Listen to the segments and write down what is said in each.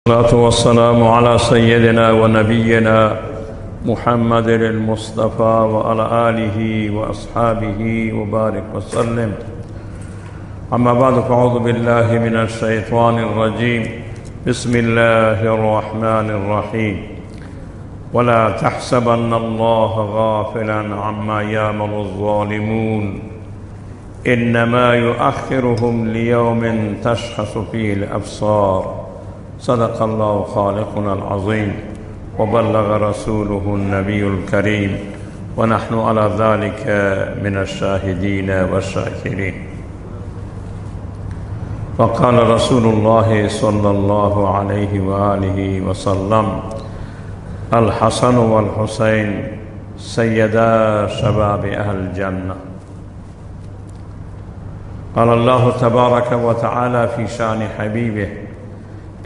والصلاة والسلام على سيدنا ونبينا محمد المصطفى وعلى آله وأصحابه وبارك وسلم. أما بعد فأعوذ بالله من الشيطان الرجيم. بسم الله الرحمن الرحيم. ولا تحسبن الله غافلا عما يعمل الظالمون إنما يؤخرهم ليوم تشخص فيه الأبصار. صدق الله خالقنا العظيم وبلغ رسوله النبي الكريم ونحن على ذلك من الشاهدين والشاكرين. وقال رسول الله صلى الله عليه وآله وسلم: الحسن والحسين سيدا شباب أهل الجنة. قال الله تبارك وتعالى في شأن حبيبه: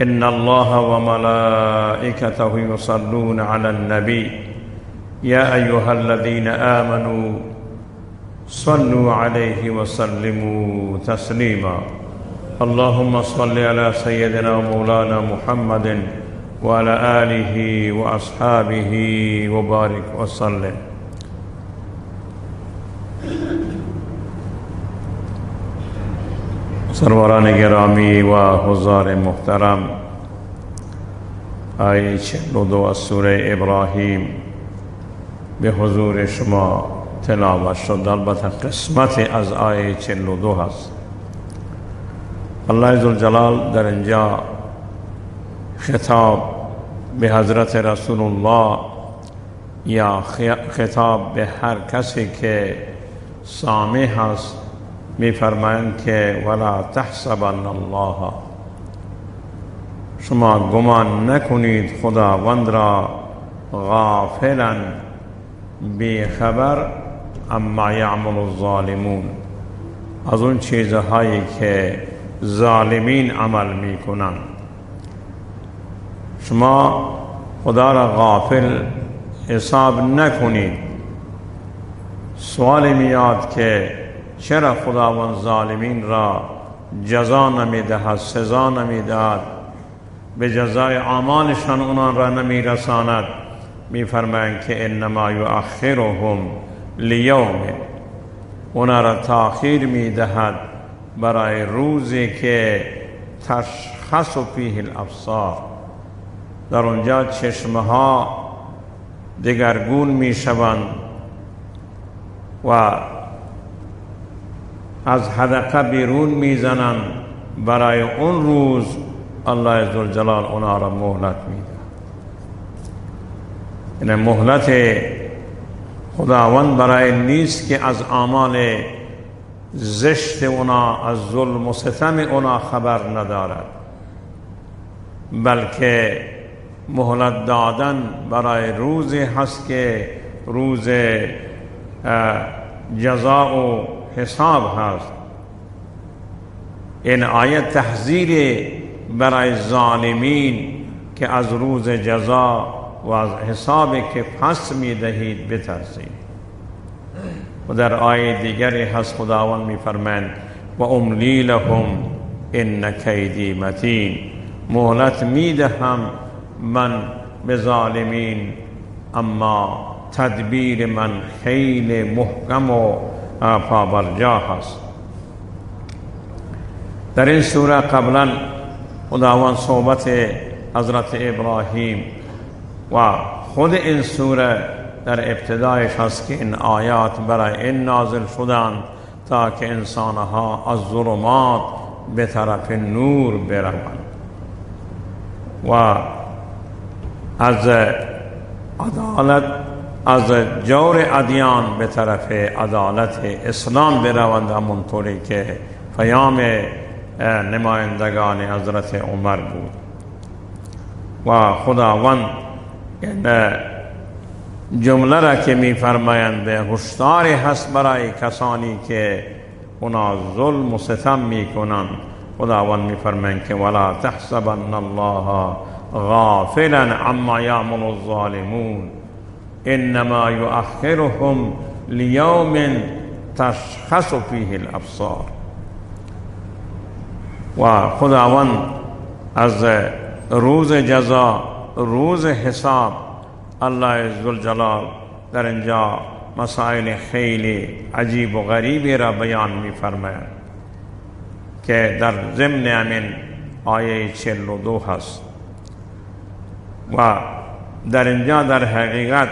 إن الله وملائكته يصلون على النبي يا أيها الذين آمنوا صلوا عليه وسلموا تسليما. اللهم صل على سيدنا ومولانا محمد وعلى آله وأصحابه وبارك وسلم. سروران گرامی و حضار محترم، آیه 42 از سوره ابراهیم به حضور شما تلاوت شد. البته قسمت از آیه 42 هست. الله عزوجلال در اینجا خطاب به حضرت رسول الله یا خطاب به هر کسی که سامع هست می فرمایند که ولا تحسبن الله، شما گمان نکنید خداوند را غافلا بیخبر اما یعمل الظالمون، از اون چیزهایی که ظالمین عمل می کنند. شما خدا را غافل حساب نکنید. سوال میاد که چرا خداوند ظالمین را جزا نمیدهد، سزا نمیدهد، به جزای اعمالشان اونان را نمیرساند؟ میفرمایند که انما یؤخرهم لیوم، اونا را تأخیر میدهد برای روزی که تشخص فیه الابصار، در اونجا چشمها دگرگون میشوند و از حدقه بیرون میزنند. برای اون روز الله عزوجلال اونا را مهلت میده. این مهلت خداوند برای نیست که از اعمال زشت اونا، از ظلم و ستم اونا خبر ندارد، بلکه مهلت دادن برای روزی هست که روز جزا و حساب هست. این آیت تحذیر برای ظالمین که از روز جزا و از حسابی که پس میدهید بترسید. و در آیه دیگری هست خداوند میفرماید و املی لهم ان کیدی متین، مهلت میدهم من به ظالمین اما تدبیر من خیلی محکم و پابرجا هست. در این سوره قبلا خداوند صحبت حضرت ابراهیم و خود این سوره در ابتدایش هست که این آیات برای این نازل شدند تا که انسانها از ظلمات به طرف نور بروند و از عدالت، از جور ادیان به طرف عدالت اسلام بروند، همونطوری که پیام نمایندگان حضرت عمر بود. و خداوند این جمله را که میفرمایند به هشداری هست برای کسانی که اونا ظلم و ستم میکنند. خداوند میفرمایند که ولا تحسبن الله غافلا عما یعمل الظالمون انما یؤخرهم لیوم تشخص فیه الابصار. و خداوند از روز جزا، روز حساب. الله ذوالجلال در اینجا مسائل خیلی عجیب و غریبی را بیان می فرماید که در ضمن همین آیه 42 هست و در اینجا در حقیقت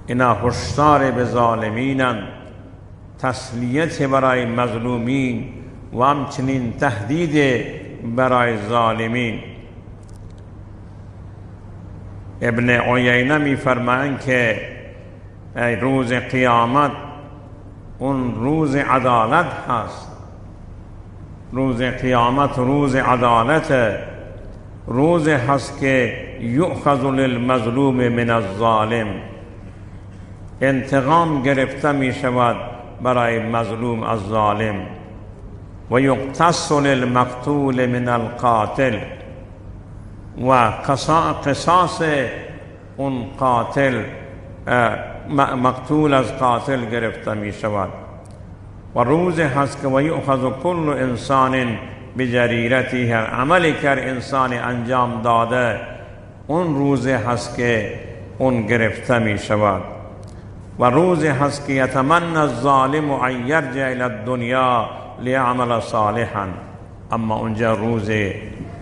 اینا هشدار به ظالمینن، تسلیت برای مظلومین و همچنین تهدید برای ظالمین. ابن عیینه می فرمایند که روز قیامت اون روز عدالت هست. روز قیامت روز عدالت، روز هست که یؤخذ للمظلوم من الظالم، انتقام گرفته می شود برای مظلوم از ظالم، و یقتص للمقتول من القاتل، و قصاص اون قاتل مقتول از قاتل گرفته می شود. و روز هست که و یؤخذ کل انسان بجریرته، هر عملی که انسان انجام داده اون روز هست که اون گرفته می شود. و روز هست که یتمنى الظالم ان یرجع الی الدنیا لیعمل صالحا، اما اونجا روز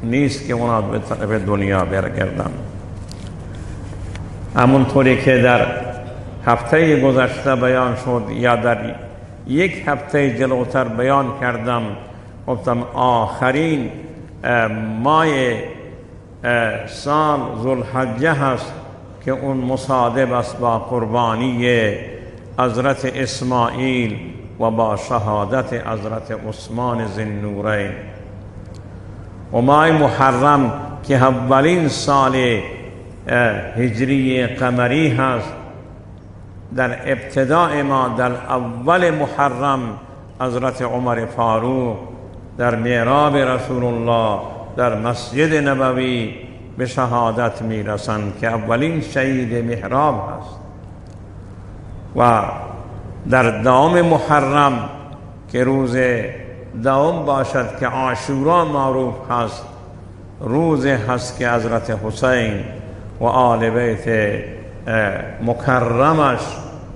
نیست که اونا به دنیا برگردن. همونطوری که در هفته گذشته بیان شد یا در یک هفته جلوتر بیان کردم، گفتم آخرین ماه سال ذوالحجه هست که اون مصادف است با قربانی حضرت اسماعیل و با شهادت حضرت عثمان ذوالنورین. و ماه محرم که اولین سال هجری قمری هست، در ابتداء ما در اول محرم حضرت عمر فاروق در محراب رسول الله در مسجد نبوی به شهادت می رسند که اولین شهید محراب هست. و در دوم محرم که روز دوم باشد که عاشورا معروف هست، روز هست که حضرت حسین و آل بیت مکرمش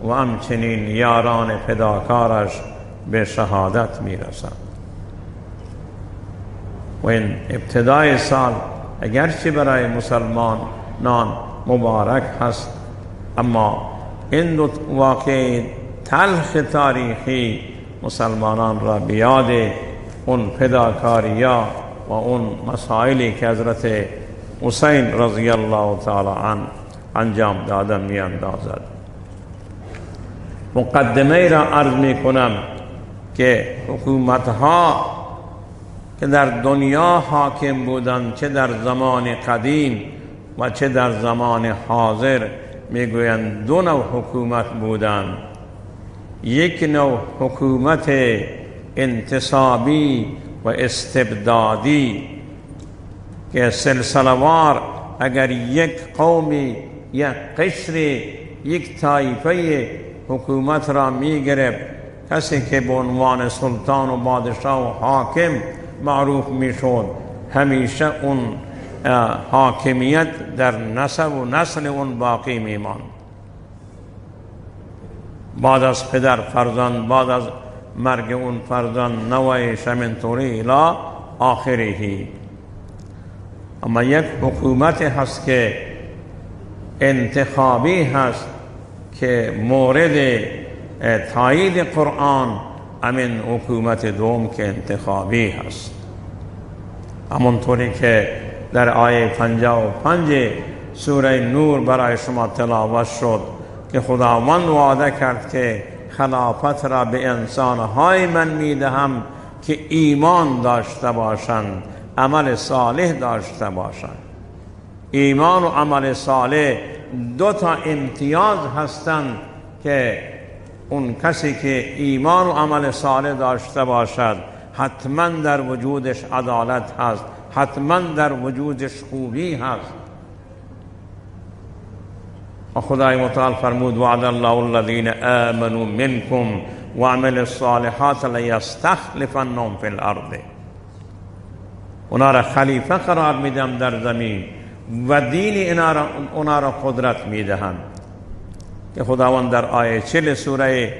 و همچنین یاران فداکارش به شهادت می رسند. و این ابتدای سال اگرچه برای مسلمانان مبارک هست، اما این دو واقعه تلخ تاریخی مسلمانان را بیاد اون فداکاریا و اون مسائلی که حضرت حسین رضی الله تعالی عنه انجام دادن می اندازد. مقدمه را عرض می کنم که حکومتها که در دنیا حاکم بودند، چه در زمان قدیم و چه در زمان حاضر، میگویند دو نوع حکومت بودند. یک نوع حکومت انتصابی و استبدادی که سلسله‌وار اگر یک قومی، یک قشر، یک طایفه حکومت را میگرفت، کسی که به عنوان سلطان و بادشاه و حاکم معروف میشد، همیشه اون حاکمیت در نسب و نسل اون باقی میماند. بعد از پدر فرزند، بعد از مرگ اون فرزند نوایش، همینطوری الی آخره. اما یک حکومت هست که انتخابی هست که مورد تایید قرآن، همین حکومت دوم که انتخابی هست. همونطوری که در آیه 55 سوره نور برای شما تلاوت شد که خداوند وعده کرد که خلافت را به انسانهای من میدهم که ایمان داشته باشند، عمل صالح داشته باشند. ایمان و عمل صالح دو تا امتیاز هستند که اون کسی که ایمان و عمل صالح داشته باشد حتما در وجودش عدالت هست، حتما در وجودش خوبی هست. و خدای متعال فرمود وعد الله الذین آمنوا منکم وعملوا الصالحات لیستخلفنهم فی الارض. اونا را خلیفه قرار میدم در زمین و دین اونا را قدرت میدهم. که خداوند در آیه 40 سوره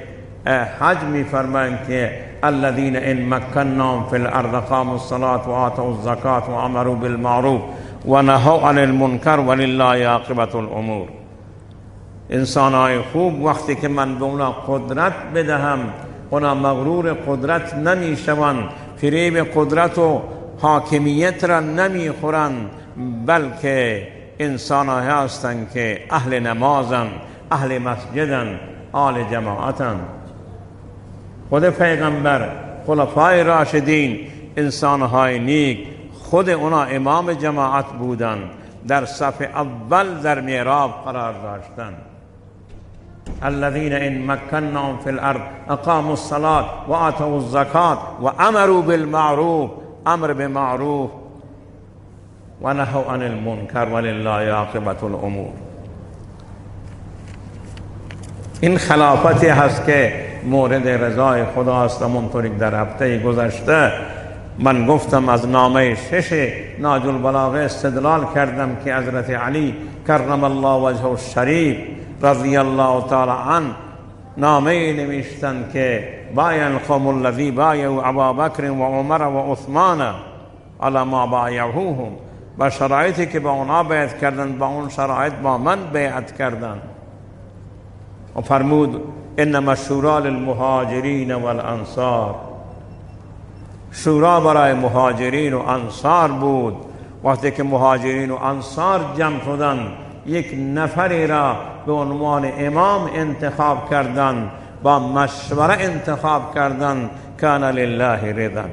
حج میفرمایند که الذين ان مكناهم في الارض قاموا الصلاه واتوا الزكاه وامروا بالمعروف ونهوا عن المنکر ولله عاقبة الامور. انسانهای خوب وقتی که من به اونا قدرت بدهم، اونا مغرور قدرت نمیشوند، فریب قدرت و حاکمیت را نمیخورند، بلکه انسانهای هستند که اهل نمازند، اهل مسجدند، اهل جماعتند. خود پیغمبر، خلفای راشدین، انسانهای نیک، خود اونا امام جماعت بودند، در صف اول در محراب قرار داشتند. الذين ان مكناهم في الارض اقاموا الصلاه واتوا الزكاه وامروا بالمعروف، امر بمعروف و نهوا عن المنکر ولله عاقبة الامور. این خلافتی هست که مورد رضای خداست. همونطوری در هفته گذشته من گفتم از نامه 6 نهج البلاغه استدلال کردم که حضرت علی کرم الله وجهه الشریف رضی الله تعالی عنه نامه نوشتند که بایع القوم الذی بایعوا ابابکر و عمر و عثمان علی ما بایعوهم، با شرایطی که با اونا بیعت کردند با اون شرایط با من بیعت کردند. و فرمود انما الشورى للمهاجرین والانصار، شورا برای مهاجرین و انصار بود. وقتی که مهاجرین و انصار جمع شدند، یک نفری را به عنوان امام انتخاب کردند، با مشوره انتخاب کردند. کان لله رضا.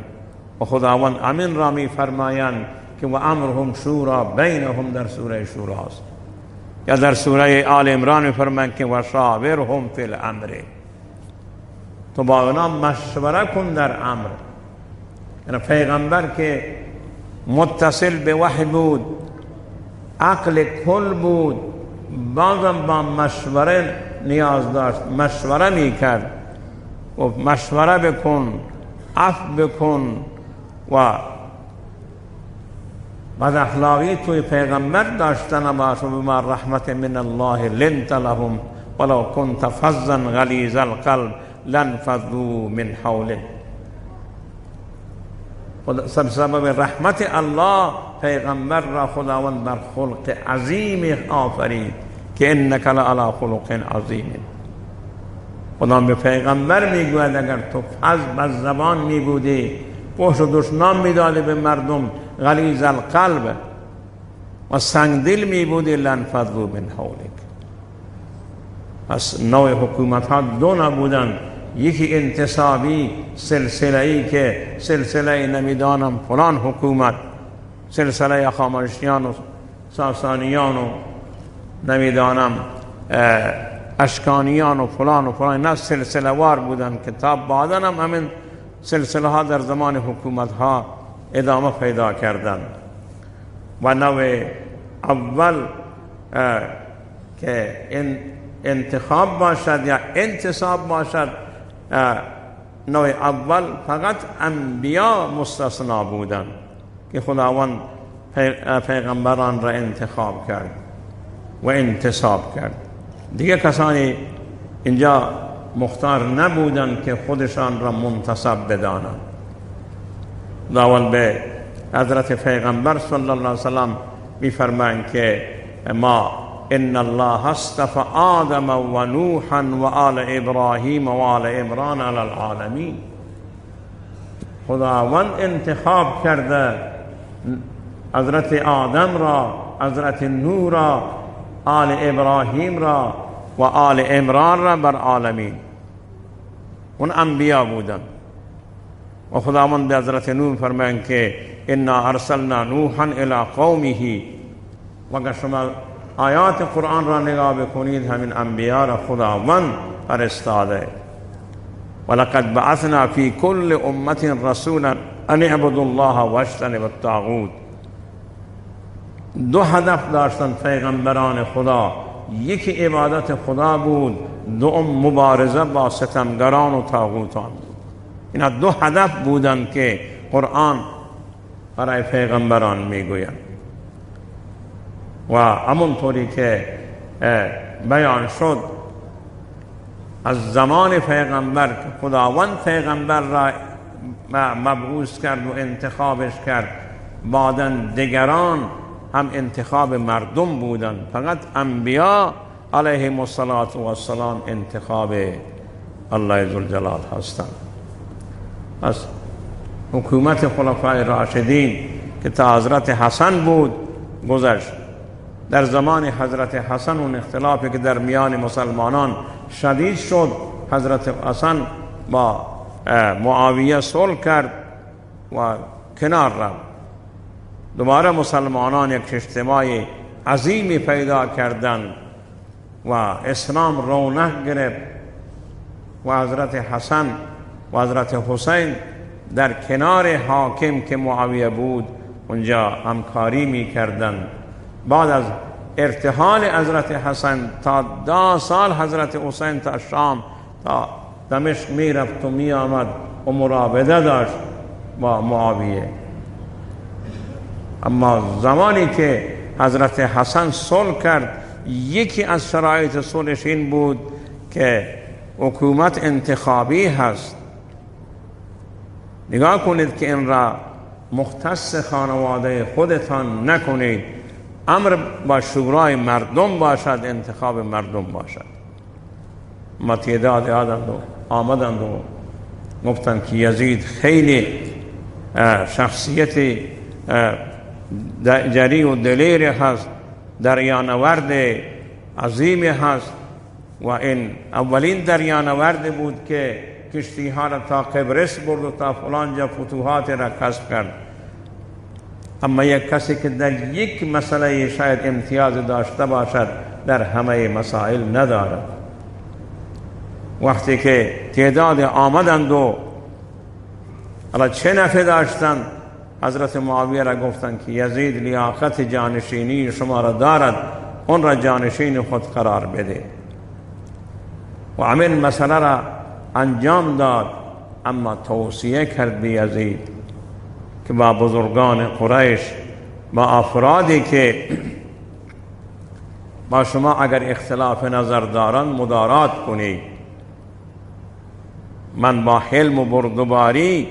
و خداوند امین را می فرمایند که و امرهم شورا بینهم در سوره شورا است. یا در سوره آل عمران می فرمایند که و شاورهم فی الامر، تو با اونا مشوره کن در امر. یعنی پیغمبر که متصل به وحی بود، عقل کل بود، بازم با مشوره نیاز داشت، مشوره میکرد و مشوره بکن، عفو بکن. و بد اخلاقی توی پیغمبر داشتن باشه. بما رحمت من الله لنت لهم ولو كنت فظا غلیظ القلب لانفضوا من حولك. سبب رحمت الله پیغمبر را خداوند بر خلق عظیم آفرید که انک لعلی خلق عظیم. خدا به پیغمبر میگوید اگر تو فظ بر زبان میبودی، پشت و دشنام میدادی به مردم، غلیظ القلب و سنگدل میبودی، لانفضوا من حولک. پس نوع حکومت ها دو نبودن، یکی انتصابی سلسله‌ای که سلسله نمیدانم فلان حکومت، سلسله هخامنشیان و ساسانیان و نمیدانم اشکانیان و فلان، نه سلسله وار بودن که تا بعداً هم همین سلسله ها در زمان حکومت ها ادامه پیدا کردند. و نوع اول که انتخاب باشد یا انتصاب باشد، نوع اول فقط انبیا مستثنا بودند که خداوند پیغمبران را انتخاب کرد و انتصاب کرد. دیگه کسانی اینجا مختار نبودند که خودشان را منتصب بدانند. خداوند به حضرت پیغمبر صلی الله علیه وسلم می‌فرمایند که ما ان الله اصطفى آدم و نوحا و آل ابراهیم و آل عمران علی العالمین. خداوند انتخاب کرده حضرت آدم را، حضرت نوح را، آل ابراهیم را و آل عمران را بر عالمین. اون انبیا بودن. و خداوند حضرت نوح فرمایند که انا ارسلنا نوحا الی قومه. و اگر شما آیات قرآن را نگاه بکنید، همین انبیا را خداوند فرستاده. ولقد بعثنا فی کل امة رسولا ان اعبدوا الله واجتنبوا الطاغوت. دو هدف داشتن پیغمبران خدا، یکی عبادت خدا بود، دوم مبارزه با ستمگران و طاغوتان بود. اینا دو هدف بودن که قرآن برای پیغمبران میگویند و همونطوری که بیان شد از زمان پیغمبر که خداوند پیغمبر را مبعوث کرد و انتخابش کرد، بعداً دیگران هم انتخاب مردم بودند، فقط انبیا علیهم السلام انتخاب الله ذوالجلال هستند. پس حکومت خلفای راشدین که تا حضرت حسن بود گذشت. در زمان حضرت حسن اون اختلافی که در میان مسلمانان شدید شد، حضرت حسن با معاویه صلح کرد و کنار رفت. دوباره مسلمانان یک اجتماع عظیمی پیدا کردند و اسلام رونق گرفت و حضرت حسن و حضرت حسین در کنار حاکم که معاویه بود اونجا همکاری می کردند. بعد از ارتحال حضرت حسن تا 10 سال حضرت حسین تا شام تا دمشق می رفت و می آمد و مراوده داشت با معاویه. اما زمانی که حضرت حسن صلح کرد، یکی از شرایط صلحش این بود که حکومت انتخابی هست. نگاه کنید که این را مختص خانواده خودتان نکنید، امر با شورای مردم باشد، انتخاب مردم باشد. ما تعداد آمدند و گفتند که یزید خیلی شخصیت جری و دلیر هست، دریانورد عظیمی هست و این اولین دریانورد بود که کشتی ها را تا قبرس برد و تا فلان جا فتوحات را کسب کرد. اما یک کسی که در یک مسئله شاید امتیاز داشته باشد در همه مسائل ندارد. وقتی که تعداد آمدند و حالا چه نفع داشتند، حضرت معاویه را گفتند که یزید لیاقت جانشینی شما را دارد، اون را جانشین خود قرار بده. و همین مسئله را انجام داد، اما توصیه کرد به یزید که با بزرگان قریش، با افرادی که با شما اگر اختلاف نظر دارند مدارات کنید. من با حلم و بردباری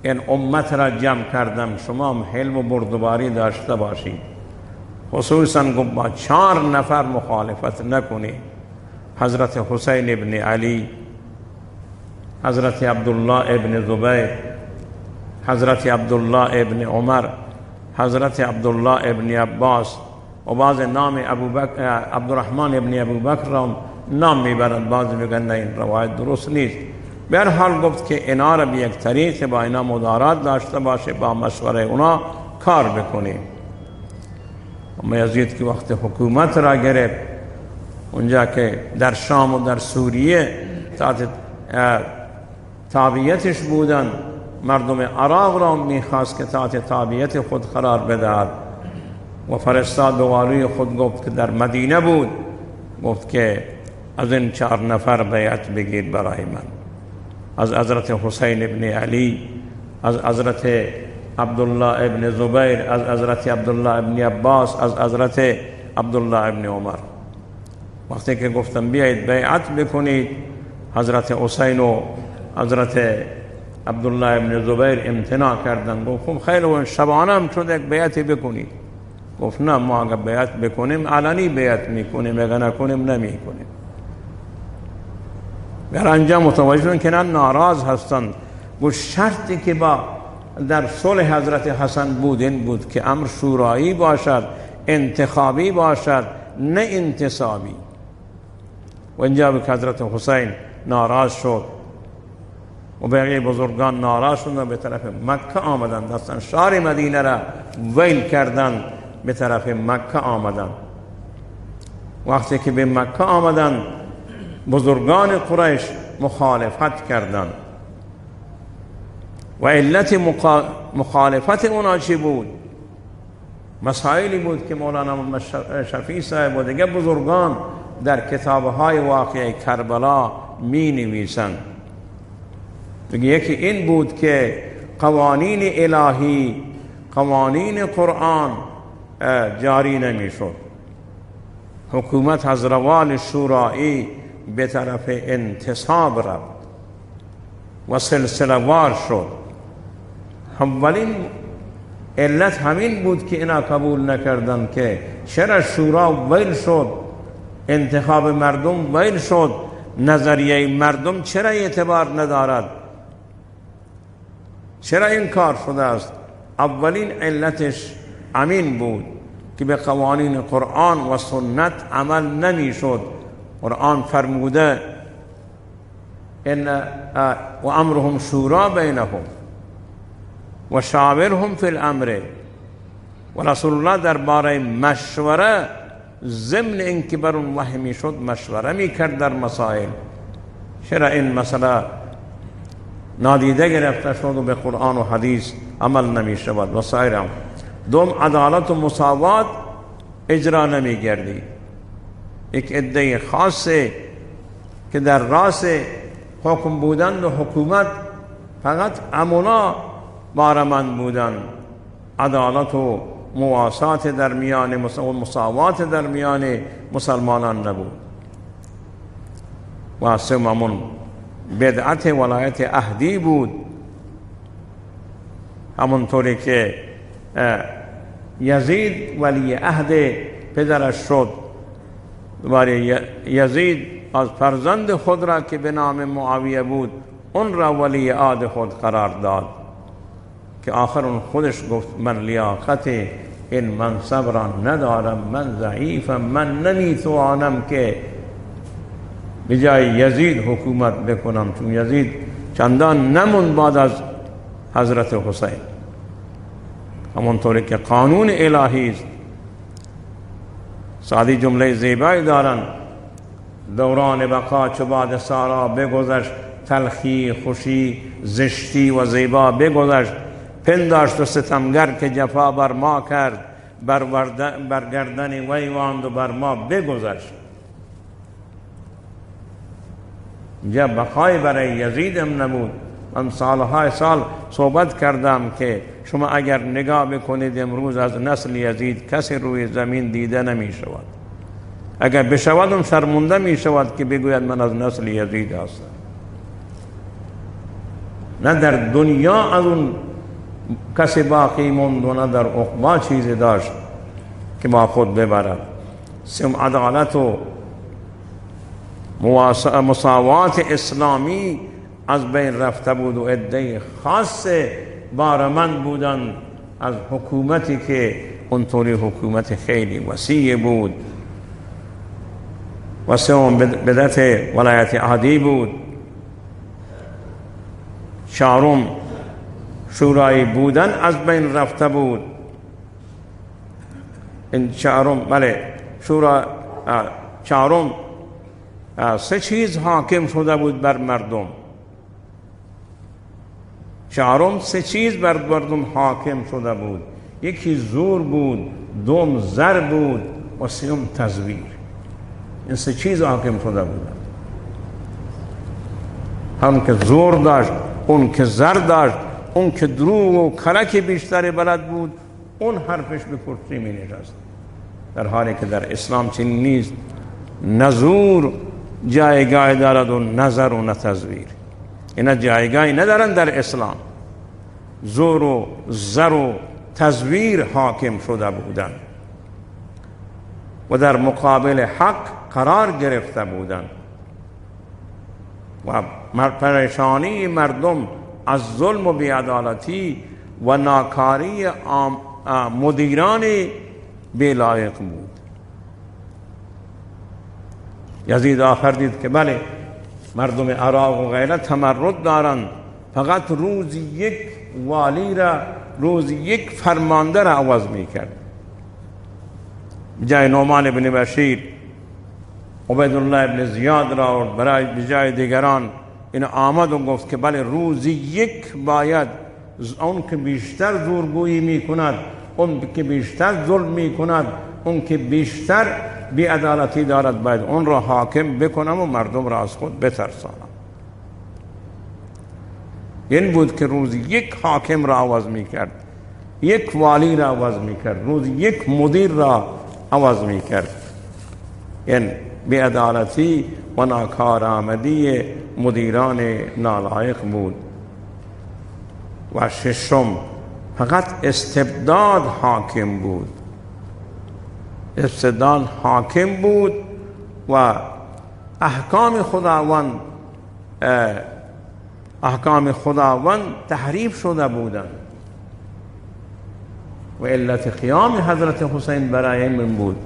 این امت را جمع کردم، شما هم حلم و بردباری داشته باشید. خصوصا با 4 نفر مخالفت نکنید: حضرت حسین ابن علی، حضرت عبدالله ابن زبیر، حضرت عبدالله ابن عمر، حضرت عبدالله ابن عباس و بعض نام عبدالرحمن ابن ابوبکر را نام میبرند، بعض میگن نه این روایت درست نیست. به هر حال گفت که اینا را به یک طریق با اینا مدارات داشته باشه، با مشوره اونا کار بکنیم. اما یزید که وقت حکومت را گرفت، اونجا که در شام و در سوریه تحت تابعیتش بودن، مردم عراق را میخواست که تحت تابعیت خود قرار بدهد و فرستاد به والی خود، گفت که در مدینه بود، گفت که از این 4 نفر بیعت بگیر برای من، از حضرت حسین ابن علی، از حضرت عبدالله ابن زبیر، از حضرت عبدالله ابن عباس، از حضرت عبدالله ابن عمر. وقتی که گفتم بیایید بیعت بکنید، حضرت حسین و حضرت عبدالله ابن زبیر امتناع کردن. گفتم خیلی و شبانه هم شد یک بیعتی بکنید. گفت نه، ما اگر بیعت بکنیم علنی بیعت میکنیم، اگر نکنیم نمیکنیم. در انجام متوجه که نه ناراض هستند. گفت شرطی که با در صلح حضرت حسن بود این بود که امر شورایی باشد، انتخابی باشد، نه انتصابی. و اینجا که حضرت حسین ناراض شد و بقیه بزرگان ناراض شدند، به طرف مکه آمدند، دستن شهر مدینه را ویل کردند، به طرف مکه آمدند. وقتی که به مکه آمدند، بزرگان قریش مخالفت کردند. و علت مخالفت اونا چی بود؟ مسائلی بود که مولانا شفیع صاحب و دیگه بزرگان در کتابهای واقعه کربلا می نویسند. یکی این بود که قوانین الهی، قوانین قرآن جاری نمیشد. حکومت از روال شورایی به طرف انتصاب رفت و سلسله وار شد. اولین علت همین بود که اینا قبول نکردن که چرا شورا ویل شد، انتخاب مردم ویل شد، نظریه مردم چرا اعتبار ندارد، چرا این کار شده است. اولین علتش همین بود که به قوانین قرآن و سنت عمل نمی شد. قرآن فرموده و امرهم شورا بینهم و شاورهم فی الامر، و رسول الله درباره مشوره ضمن اینکه بر اون وحی می شد مشوره می کرد در مسائل. چرا این مسئله نادیده گرفته شد و به قرآن و حدیث عمل نمی شود و سایر هم. دوم، عدالت و مساوات اجرا نمی گردی. یک عده خاصه که در راس حکم بودند و حکومت فقط امونا بارمند بودند، عدالت و مواسات در میان مساوات در میان مسلمانان نبود. و سومون بدعت ولایت عهدی بود، همونطوری که یزید ولی عهد پدرش شد و یزید از فرزند خود را که به نام معاویه بود اون را ولی عهد خود قرار داد که آخر اون خودش گفت من لیاقت این منصب را ندارم، من ضعیفم، من نمیتوانم که به جای یزید حکومت بکنم، چون یزید چندان نموند بعد از حضرت حسین. همونطوری که قانون الهی است. سعدی جمله زیبایی دارن: دوران بقا چو باد سارا بگذشت، تلخی خوشی زشتی و زیبا بگذشت، پنداشت و ستمگر که جفا بر ما کرد، بر گردن وی واند و بر ما بگذشت. اینجا بقای برای یزید هم نبود. من سالهای سال صحبت کردم که شما اگر نگاه بکنید امروز از نسل یزید کسی روی زمین دیده نمی شود. اگر بشود هم شرمنده می شود که بگوید من از نسل یزید هستم. نه در دنیا از اون کسی باقی موند و نه در عقبی چیزی داشت که با خود ببرد. سم عدالت و مساوات اسلامی از بین رفته بود و عده خاص بارمند بودند از حکومتی که اونطوری حکومت خیلی وسیع بود. و سوم بدعت ولایت عهدی بود. چهارم شورایی بودن از بین رفته بود. این چهارم چهارم سه چیز حاکم شده بود بر مردم. چهارم سه چیز بر مردم حاکم شده بود. یکی زور بود، دوم زر بود و سوم تزویر. این سه چیز حاکم شده بود. هم که زور داشت، اون که زر داشت، اون که دروغ و کلک بیشتر بلد بود، اون حرفش به کرسی می نشست. در حالی که در اسلام چنین نیست. نه زور جایگاه دارد و نظر و نه تزویر. اینا جایگاهی ندارن در اسلام. زور و زر و تزویر حاکم شده بودند و در مقابل حق قرار گرفته بودند و پریشانی مردم از ظلم و بی‌عدالتی و ناکاری مدیران بی‌لایق بود. یزید آخر دید که بله مردم عراق و غیره تمرد دارند، فقط روز یک والی را، روز یک فرمانده را عوض می کرد. بجای نعمان بن بشیر عبیدالله بن زیاد را آورد، برای بجای دیگران این آمد و گفت که بله روز یک باید اون که بیشتر زورگویی می کند، اون که بیشتر ظلم می کند، اون که بیشتر بی‌عدالتی دارد باید اون را حاکم بکنم و مردم را از خود بترسانم. این بود که روز یک حاکم را عوض می کرد، یک والی را عوض می کرد، روز یک مدیر را عوض می کرد. این بی‌عدالتی و ناکارآمدی مدیران نالایق بود. و ششم، فقط استبداد حاکم بود. استبداد حاکم بود و احکام خداوند تحریف شده بودند. و علت قیام حضرت حسین برای من بود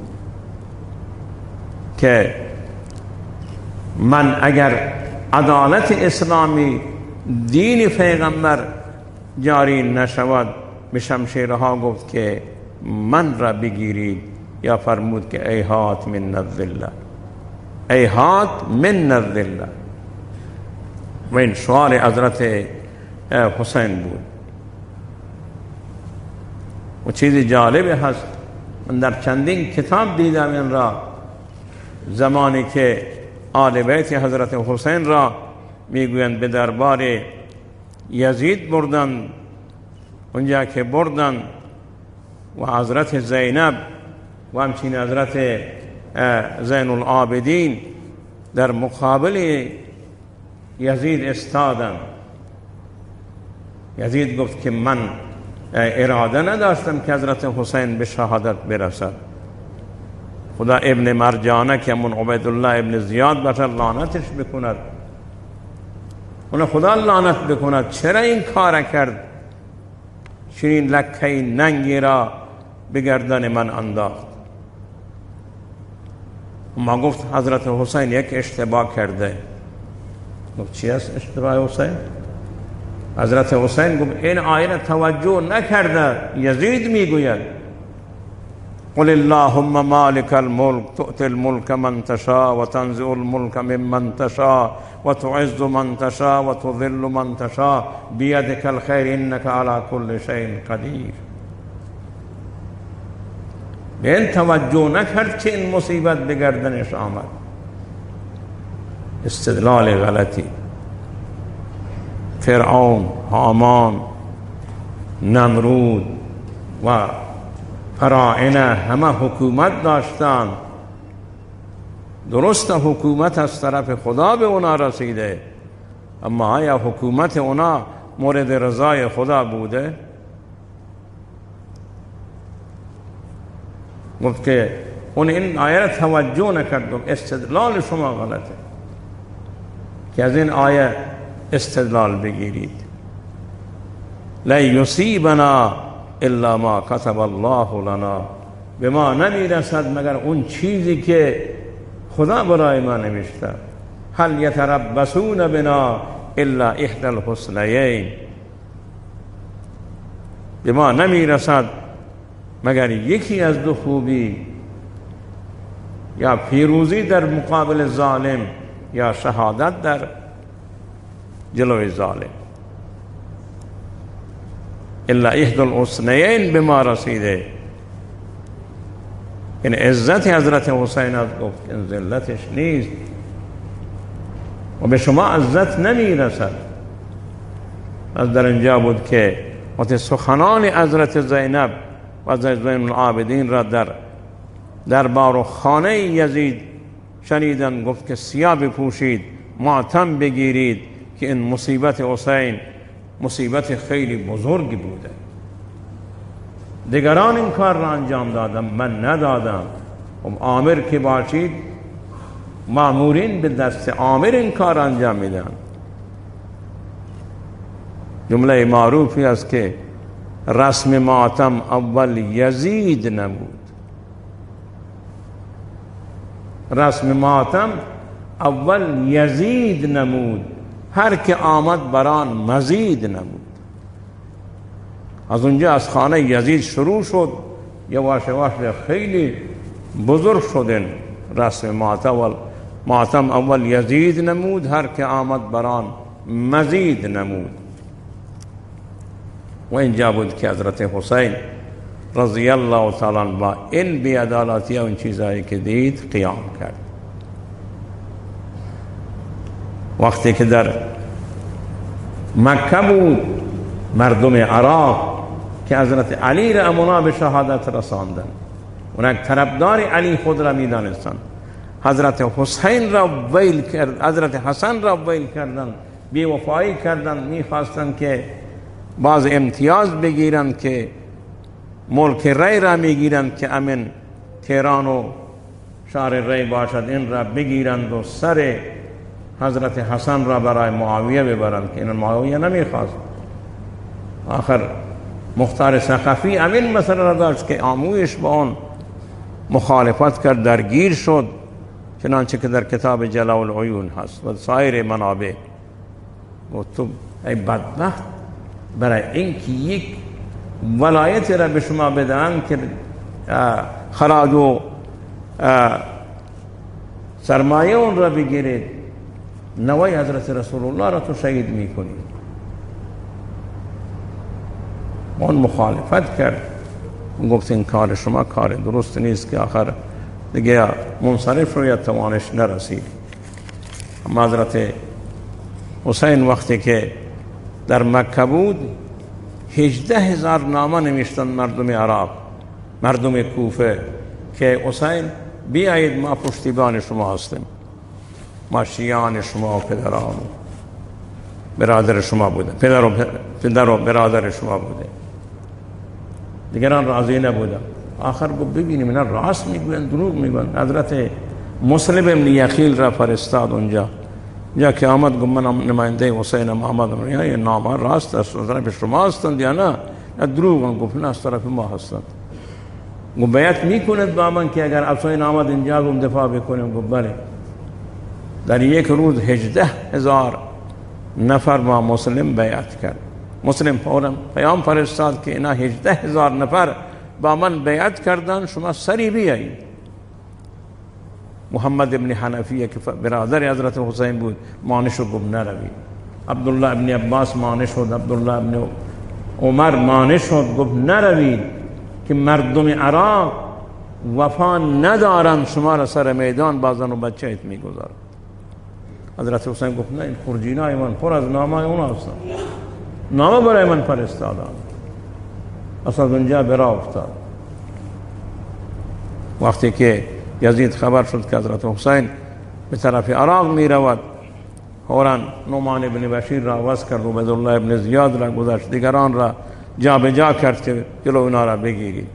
که من اگر عدالت اسلامی دین پیغمبر جاری نشود، به شمشیرها گفت که من را بگیرید، یا فرمود که ایهات من الذله، ایهات من الذله. و این شعار حضرت حسین بود. و چیز جالب هست، من در چندین کتاب دیدم این را، زمانی که آل بیت حضرت حسین را میگویند به دربار یزید بردن، اونجا که بردن و حضرت زینب و همچنین حضرت زین العابدین در مقابل یزید استادن، یزید گفت که من اراده نداشتم که حضرت حسین به شهادت برسد. خدا ابن مرجانه که من عبیدالله ابن زیاد باشد لعنتش بکند، اون خدا لعنت بکند، چرا این کار کرد؟ چنین لکه ننگی را به گردن من انداخت. ما گفت حضرت حسین یک اشتباه کرده. گفت چی است اشتباه حسین؟ حضرت حسین گفت این آیه را توجه نکرده. یزید میگوید قل اللهم مالک الملک تؤتی الملک من تشاء و تنزع الملک ممن تشاء و تعز من تشاء و تذل من تشاء بیدک الخیر انک علی کل شیء قدیر. به این توجه نکرد که این مصیبت به گردنش آمد. استدلال غلطی. فرعون، هامان، نمرود و فراعنه همه حکومت داشتند. درست حکومت از طرف خدا به اونا رسیده، اما آیا حکومت اونا مورد رضای خدا بوده؟ گفت که اون این آیه را توجه نکرد. استدلال شما غلطه که از این آیه استدلال بگیرید. لا یصیبنا الا ما كتب الله لنا. به ما نمیرسد مگر اون چیزی که خدا برای ما نوشته. هل یتربصون بنا الا احدى الحسنیین. به ما نمیرسد مگر یکی از دو خوبی، یا پیروزی در مقابل ظالم یا شهادت در جلوی ظالم. الا احدى الحسنیین به ما رسیده. این عزت حضرت حسین از گفت، این ذلتش نیست و به شما عزت نمی رسد. از در اینجا بود که وقتی سخنان حضرت زینب و حضرت زین العابدین را در دربار و خانه یزید شنیدن، گفت که سیاه بپوشید، ماتم بگیرید که این مصیبت حسین مصیبت خیلی بزرگی بوده. دیگران این کار را انجام دادم، من ندادم. آمر که باشید، مامورین به دست آمر این کار انجام میدن. جمله معروفی است که رسم ماتم اول یزید نمود. رسم ماتم اول یزید نمود، هر که آمد بران مزید نمود. از اونجا از خانه یزید شروع شد، یواش یواش خیلی بزرگ شدن. رسم ماتم اول یزید نمود، هر که آمد بران مزید نمود. و اینجا بود که حضرت حسین رضی الله تعالی عنه با این بی‌عدالتی و این چیزایی که دید قیام کرد. وقتی که در مکه بود، مردم عراق که حضرت علی را امنا به شهادت رساندن، اونک طرفدار علی خود را میدانستند. حضرت حسین را ویل کرد، حضرت حسن را ویل کردند، بی‌وفایی کردند، میخواستند که باز امتیاز بگیرند که ملک ری را میگیرند که امن تهران و شهر ری باشد، این را بگیرند و سر حضرت حسن را برای معاویه ببرند که این معاویه نمیخواست. آخر مختار ثقفی امین مسئله را داشت که آمویش با اون مخالفت کرد، درگیر شد، چنانچه که در کتاب جلاء العیون هست و سایر منابع. و تو ای بدبخت، برای اینکه یک ولایت را به شما بدن که خراج و سرمایه اون را بگیرید، نوای حضرت رسول الله را تو شهید میکنید. اون مخالفت کرد، گفت این کار شما کار درست نیست، که آخر دیگه منصرف رو یا توانش نرسید. اما حضرت حسین وقتی که در مکه بود 18,000 نامه نوشتند مردم عراق، مردم کوفه، که حسین بیایید ما پشتیبان شما هستیم، ما شیعان شما و پدران برادر شما بوده، پدر و برادر شما بوده. دیگران راضی نبودن. آخر گفت ببینیم اینا راست میگوین دروغ میگوین. حضرت مسلم ابن یخیل را فرستاد اونجا، جا که آمد گفت من نماینده حسینم آمدم، این نامه راست است، از طرف شما هستند یا نه؟ دروغ. گفت نه، از طرف ما هستند. گفت بیعت میکند با من که اگر حسین آمد اینجا گفت دفاع بکنیم؟ گفت بله. در یک روز 18,000 نفر با مسلم بیعت کرد. مسلم فوراً پیام فرستاد که اینا 18,000 نفر با من بیعت کردن، شما سری بیایید. محمد ابن حنفیه که برادر حضرت حسین بود مانع شد، گفت نروید. عبدالله ابن عباس مانع شد، عبدالله ابن عمر مانع شد، گفت نروید که مردم عراق وفا ندارن، شما را سر میدان با زن و بچه ایت میگذارن. حضرت حسین گفت نه، این خرجینای من پر از نامه اونا هستن، نامه برای من فرستادن. اصلا اونجا برا افتاد. وقتی که یزید خبر شد که حضرت حسین به طرف عراق می رود، فوراً نعمان ابن بشیر را عوض کرد و عبدالله ابن زیاد را گذاشت، دیگران را جا به جا کرد که جلو اونا را بگیرید.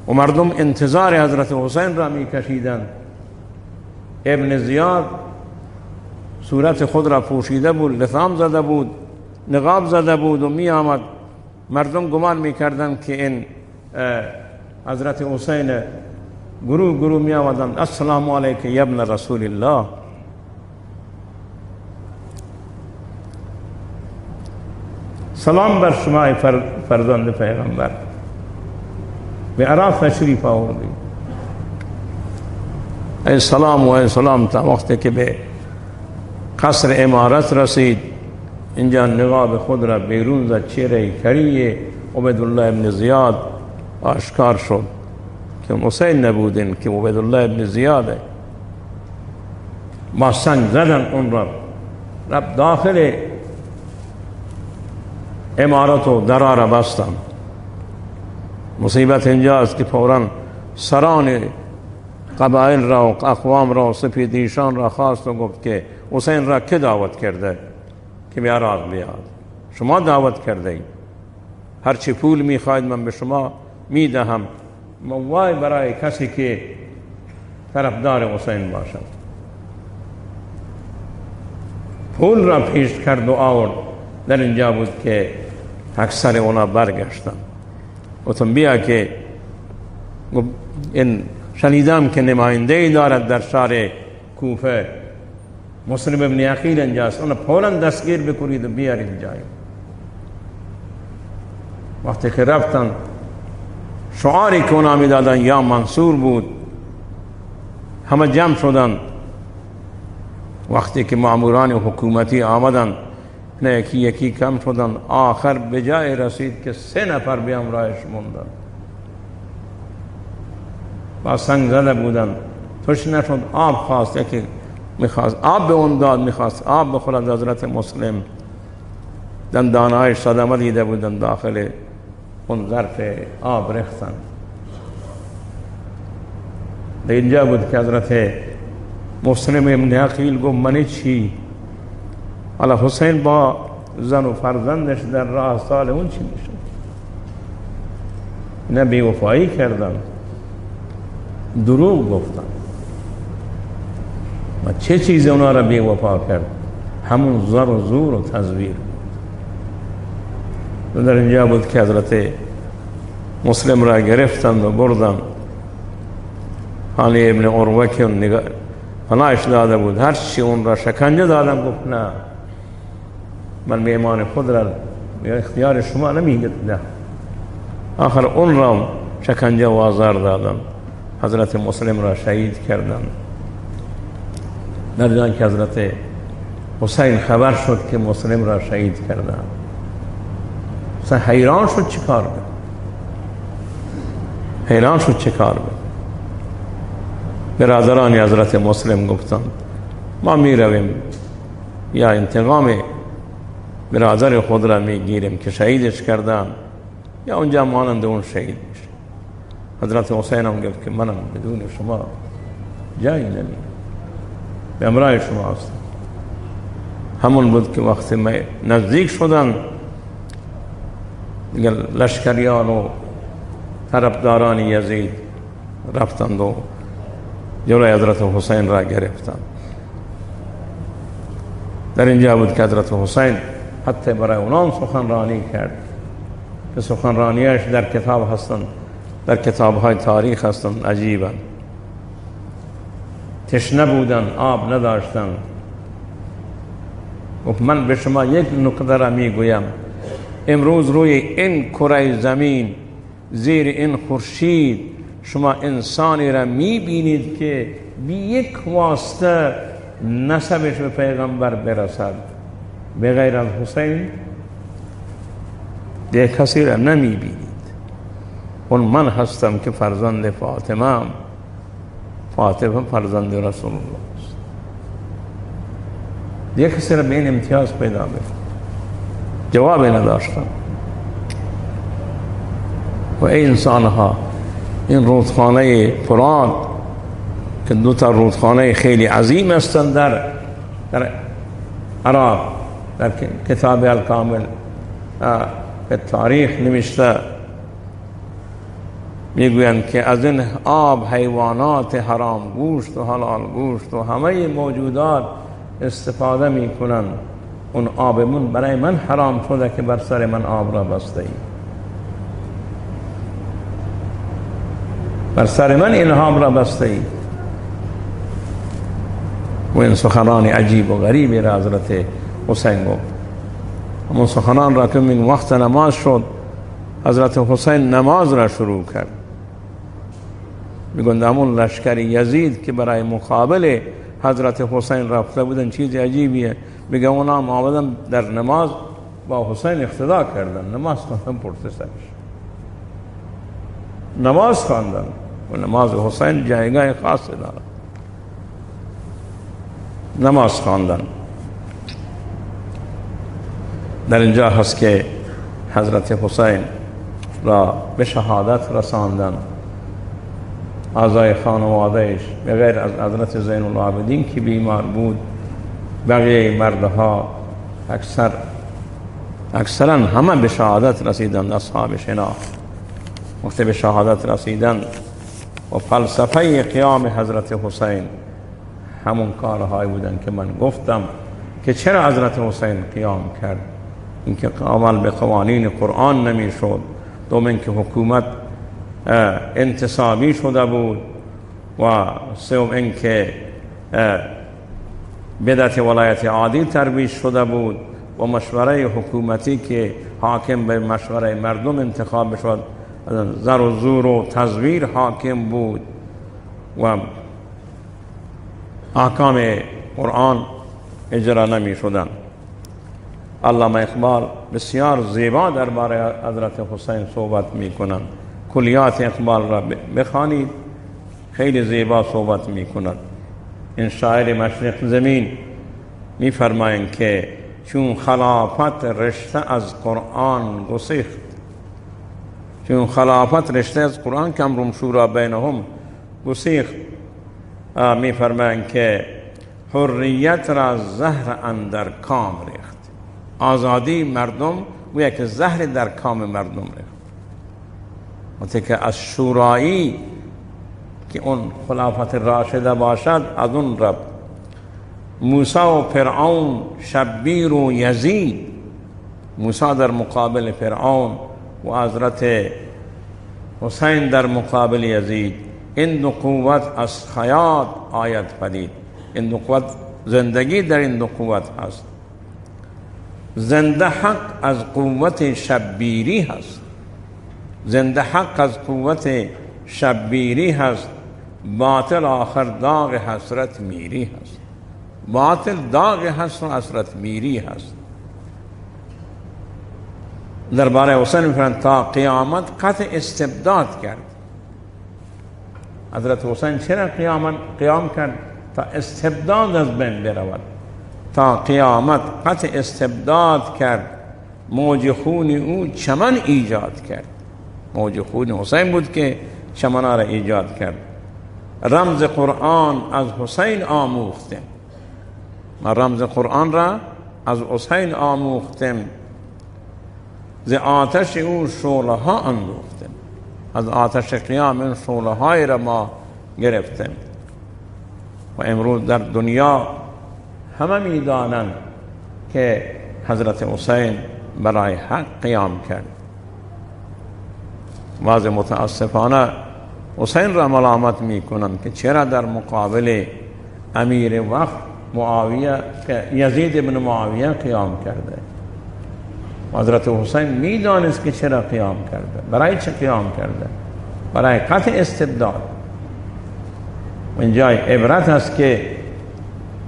و مردم انتظار حضرت حسین را می کشیدند. ابن زیاد صورت خود را پوشیده بود، لثام زده بود، نقاب زده بود و می آمد. مردم گمان می کردند که این حضرت حسین. گروه می آمدند السلام علیک یا ابن رسول الله. سلام بر شما فرزند پیغمبر، به عراق تشریف آوردید. ای سلام و ای سلام. تا وقتی که به قصر امارت رسید، اینجا نقاب خود را بیرون زد، چهره کریه عبدالله ابن زیاد آشکار شد که حسین نبودین، که عبدالله ابن زیاده. با سنگ زدن اون را، رفت داخل امارت و درا را بستن. مصیبت اینجاست که فوراً سران قبایل را و اقوام را و سپیدیشان را خواست و گفت که حسین را که دعوت کرده که به عراق بیاد؟ شما دعوت کرده اید، هرچی پول میخواید من به شما میدهم. وای برای کسی که طرفدار حسین باشد. پول را پیش کرد و آورد. در اینجا بود که اکثر اونا برگشتن. گفتم بیا که این شنیدم که نماینده‌ای دارد در شهر کوفه، مسلم ابن عقیل اینجاست، اون فوراً دستگیر بکنید و بیارید اینجا. وقتی که رفتن، شعاری که اونا میدادن یا منصور بود، همه جمع شدن. وقتی که ماموران حکومتی آمدن، نه یکی یکی کم شدن، آخر به جای رسید که 3 نفر به همراهش موندن. با سنگ زده بودن، توش نشد، آب خواست، یکی میخواست آب به اون داد، میخواست آب بخورد. حضرت مسلم دندانهای صدمه دیده بودن، داخل اون ظرف آب ریختن. در اینجا بود که حضرت مسلم ابن عقیل گفت من چی؟ حالا حسین با زن و فرزندش در راه سال اون چی میشه؟ نه بی‌وفایی کردن، دروغ گفتن. و چه چیز اونا را بی‌وفا کرد؟ همون زر و زور و تزویر. و در اینجا بود که حضرت مسلم را گرفتند و بردن. حالی ابن عروه که اون پناهش داده بود، هر چی اون را شکنجه دادم، گفت نه، من به ایمان خود را به اختیار شما نمیگذارم. آخر اون را شکنجه و آزار دادن، حضرت مسلم را شهید کردن. در جان که حضرت حسین خبر شد که مسلم را شهید کردن، مثلا حیران شد چه کار بود، حیران شد چه کار بود. برادران حضرت مسلم گفتند ما می رویم یا انتقام برادر خود را می گیریم که شهیدش کردن، یا اونجا مانند اون شهید میشه. حضرت حسین هم گفت که منم بدون شما جایی نمیرم، به امرای شما هستم. همون بود که وقتی نزدیک شدن دیگر لشکریان و طرفداران یزید رفتند و جلوی حضرت حسین را گرفتند. در اینجا بود که حضرت حسین حتی برای اونان سخنرانی کرد که سخنرانیش در کتاب هستند، در کتاب‌های تاریخ هستند. عجیبا تشنه بودن، آب نداشتن. و من به شما یک نکته را میگویم، امروز روی این کره زمین زیر این خورشید شما انسانی را میبینید که بی یک واسطه نسبش به پیغمبر برسد به غیر از حسین؟ دیگه کسی را نمیبینید. اون من هستم که فرزند فاطمه فرزند رسول الله است. دیگه کسی را به این امتیاز پیدا بکنید. جواب نداشتم. و ای انسانها، این رودخانه فرات که دو تا رودخانه خیلی عظیم هستند در عراق، در کتاب الکامل به تاریخ نوشته، میگویند که از این آب حیوانات حرام گوشت و حلال گوشت و همه موجودات استفاده میکنند. اون آبمون برای من حرام شده که بر سر من آب را بسته ای. بر سر من این آب را بسته ای. و این سخنان عجیب و غریبی را حضرت حسین گفت. همون سخنان را که من وقت نماز شد، حضرت حسین نماز را شروع کرد. میگویند همون لشکر یزید که برای مقابل حضرت حسین رفته بودن چیز عجیبیه. میگه اونا هم آمدن در نماز با حسین اقتدا کردن، نماز خواندن پشت سرش، نماز خواندن. و نماز حسین جایگاه خاصی دارد. نماز خواندن. در اینجا هست که حضرت حسین را به شهادت رساندن. اعضای خانوادهش به غیر از حضرت زین العابدین که بیمار بود، بقیه مردها اکثرا همه به شهادت رسیدند. اصحاب شنا وقتی به شهادت رسیدند و فلسفه قیام حضرت حسین همون کارهایی بودن که من گفتم که چرا حضرت حسین قیام کرد. اینکه عمل به قوانین قرآن نمیشد، دوم اینکه حکومت انتصابی شده بود، و سوم اینکه بدعت ولایت عادی ترویج شده بود و مشوره حکومتی که حاکم به مشوره مردم انتخاب شد زر و زور و تزویر حاکم بود و احکام قرآن اجرا نمی شدن. علامه اقبال بسیار زیبا درباره حضرت حسین صحبت می کنند. کلیات اقبال را بخوانید، خیلی زیبا صحبت می کند. این شاعر مشرق زمین میفرمایند که چون خلافت رشته از قرآن گسیخت، چون خلافت رشته از قرآن که امرهم شورا بینهم گسیخت، میفرمایند که حریت را زهر اندر کام ریخت. آزادی مردم گویا که زهر در کام مردم ریخت. وقتی که از شورایی که اون خلافت راشده باشد از اون رب موسی و فرعون، شبیر و یزید، موسی در مقابل فرعون و حضرت حسین در مقابل یزید، این دو قوت از حیات آید پدید. این دو قوت، زندگی در این دو قوت هست. زنده حق از قوت شبیری هست، زنده حق از قوت شبیری هست. باطل آخر داغ حسرت میری هست. باطل داغ حسرت و حسرت میری هست. درباره حسین میفرمایند تا قیامت قطع استبداد کرد. حضرت حسین چرا قیام کرد؟ تا استبداد از بین برود. تا قیامت قطع استبداد کرد. موج خون او چمن ایجاد کرد. موج خون حسین بود که چمنها را ایجاد کرد. رمز قرآن از حسین آموختم. ما رمز قرآن را از حسین آموختم. ز آتش او شعله ها اندوختم. از آتش قیام این شعله های را ما گرفتیم. و امروز در دنیا همه میدانند که حضرت حسین برای حق قیام کرد. بعض متاسفانه حسین را ملامت میکنند که چرا در مقابل امیر وقت معاویه، یزید ابن معاویه قیام کرده. حضرت حسین میدانست که چرا قیام کرده. برای چه قیام کرده؟ برای قطع استبداد. و اینجای عبرت است که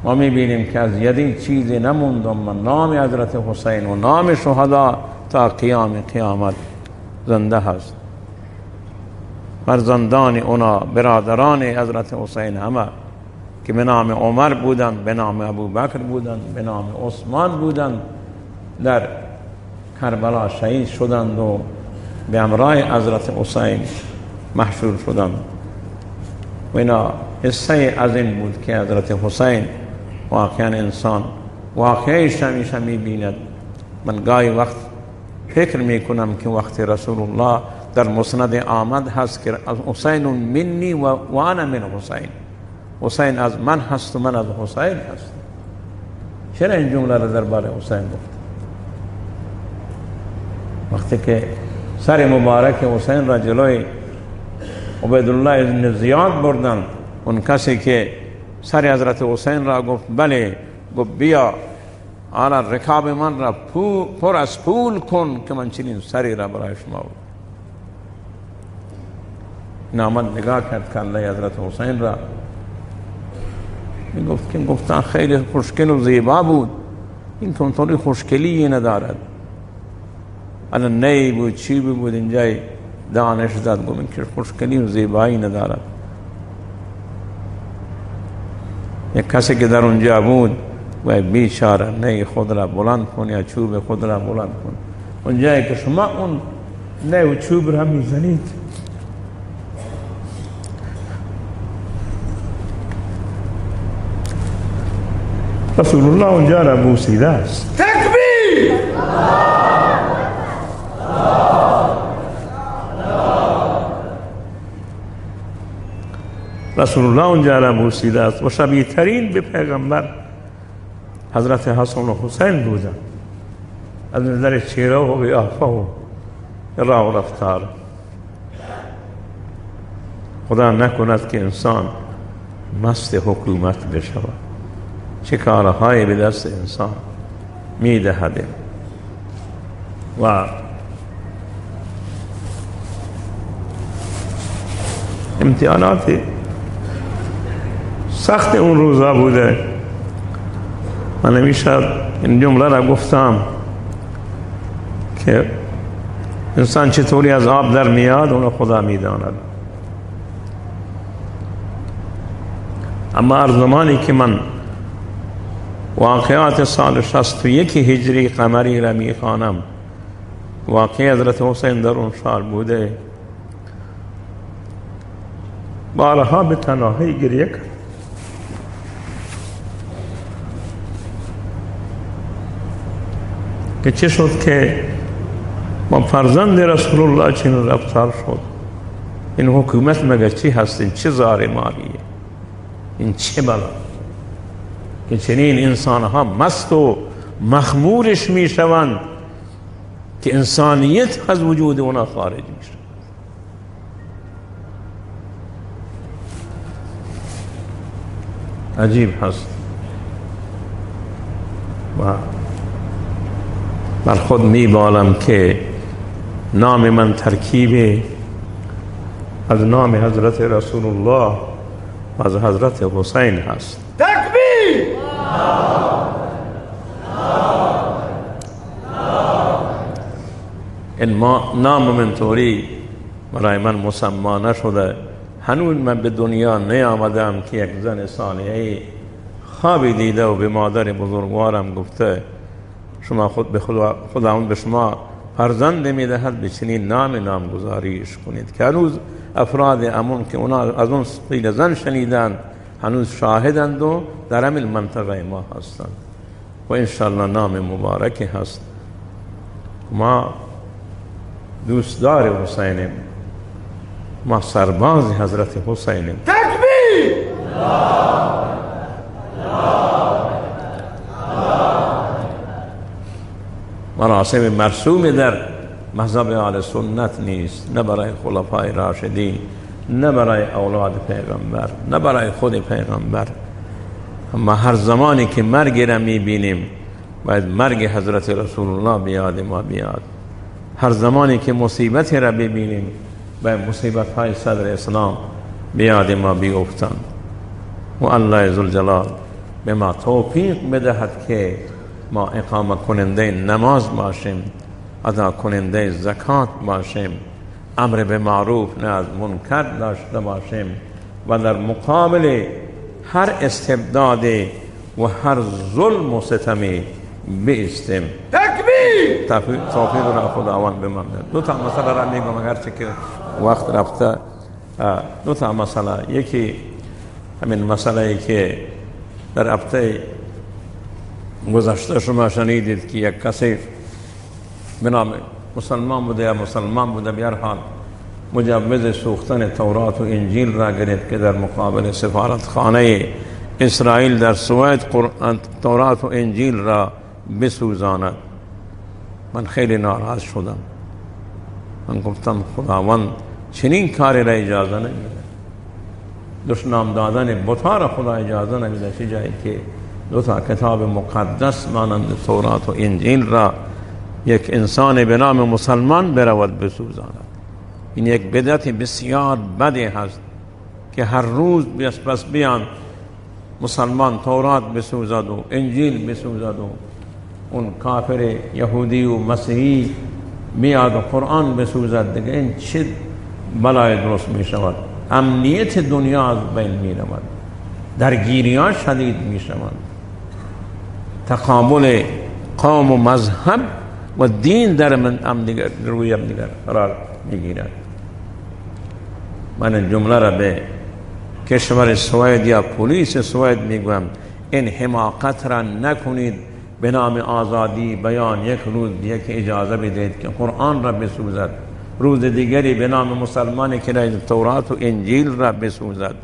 ما میبینیم که از یزید چیزی نموند و نام حضرت حسین و نام شهدا تا قیام قیامت زنده هست. فرزندان اونا، برادران حضرت حسین همه که به نام عمر بودند، به نام ابوبکر بودند، به نام عثمان بودند، در کربلا شهید شدند و به همراه حضرت حسین محشور شدند. و اینا حصه از این بود که حضرت حسین واقعا انسان واقعیش همیشه میبیند. من گاهی وقت فکر میکنم که وقتی رسول الله در مسند آمد هست که از حسین منی و انا من حسین، حسین از من هست و من از حسین هست. چرا این جمله را درباره حسین گفت؟ وقتی که سر مبارک حسین را جلوی عبیدالله بن زیاد بردن، اون کسی که سر حضرت حسین را گفت بله، گفت بیا آن رکاب من را پر از پول کن که من چنین سری را برای شما بود. نامد نگاه کرد کله حضرت حسین را، گفت که گفتن خیلی خوشگل و زیبا بود، این کنطوری خوشگلی ندارد. الان نی بود چی بود اینجای دانش داد، گفت این که خوشگلی و زیبایی ندارد. یک کسی که در اونجا بود و بیچاره نی خود را بلند کن یا چوب خود را بلند کن. اونجایی که شما اون نی و چوب را میزنید، رسول الله اونجا را بوسیده است. تکبیر! رسول الله اونجا را بوسیده است و شبیه ترین به پیغمبر حضرت حسن و حسین بودند از نظر چهره و قیافه و راه و رفتار. خدا نکند که انسان مست حکومت بشود. چه کارهایی به دست انسان میدهد و امتحانات سخت اون روزا بوده. من همیشه این جمله را گفتم که انسان چطوری از آب در میاد اون خدا میداند. اما هر زمانی که من واقعات سال 61 هجری قمری را میخوانم، واقعی حضرت حسین در اون سال بوده، بارها به تنهایی گریه کرد. که چه شد که با فرزند رسول الله چنین رفتار شد؟ این حکومت مگر چی هست؟ این چه ظالمانیه؟ این چه بلا که چنین انسانها مست و مخمورش می شوند که انسانیت از وجود اونا خارج می شود. عجیب هست. و بر خود می بالم که نام من ترکیب از نام حضرت رسول الله و از حضرت حسین هست. تکبیر! این نام من طوری برای من مسما نشده. هنوز من به دنیا نیامدم که یک زن صالحه خوابی دیده و به مادر بزرگوارم گفته شما خود به خداوند به شما فرزند میدهد، به چنین نامگذاریش کنید. که هنوز افراد امون که اونا از اون قیل زن شنیدن هنوز شاهدند و در همین منطقه ما هستند و انشاءالله نام مبارکی هست. ما دوستدار حسینیم، ما سرباز حضرت حسینیم. تکبیر! مراسم مرسوم در مذهب اهل سنت نیست، نه برای خلفای راشدین، نه برای اولاد پیغمبر، نه برای خود پیغمبر. اما هر زمانی که مرگ را میبینیم باید مرگ حضرت رسول الله بیاد ما بیاد. هر زمانی که مصیبت را ببینیم باید مصیبت های صدر اسلام بیاد ما بیفتند. و الله ذوالجلال به ما توفیق بدهد که ما اقامه کننده نماز باشیم، ادا کننده زکات باشیم، امر به معروف نه از منکر داشته باشیم و در مقابل هر استبداد و هر ظلم و ستمی بایستیم. تکبیر! توفیق را خداوند به من بده. دو تا مسئله را میگم اگرچه که وقت رفته. دو تا مسئله، یکی همین مسئله ای که در هفته گذشته شما شنیدید که یک کسی به نام مسلمان بوده یا مسلمان بوده به هر حال مجوز سوختن تورات و انجیل را گرفت که در مقابل سفارتخانه اسرائیل در سوئد تورات و انجیل را بسوزاند. من خیلی ناراحت شدم. من گفتم خداوند چنین کاری را اجازه نمیده. دشنام دادن بت‌ها را خدا اجازه نمیده. چه جایی که دو تا کتاب مقدس مانند تورات و انجیل را یک انسان به نام مسلمان برود بسوزاند. این یک بدعت بسیار بدی هست که هر روز پس بیان مسلمان تورات بسوزد و انجیل بسوزد و اون کافر یهودی و مسیحی میاد و قرآن بسوزد. دیگه این چه بلای درست می شود؟ امنیت دنیا از بین می رود، درگیری ها شدید می شود، تقابل قوم و مذهب و دین در من روی هم دیگر قرار می گیرد. من این جمله را به کشور سوئد یا پلیس سوئد می گویم این حماقت را نکنید. به نام آزادی بیان یک روز یک اجازه بدهید که قرآن را بسوزد، روز دیگری به نام مسلمانی که تورات و انجیل را بسوزد.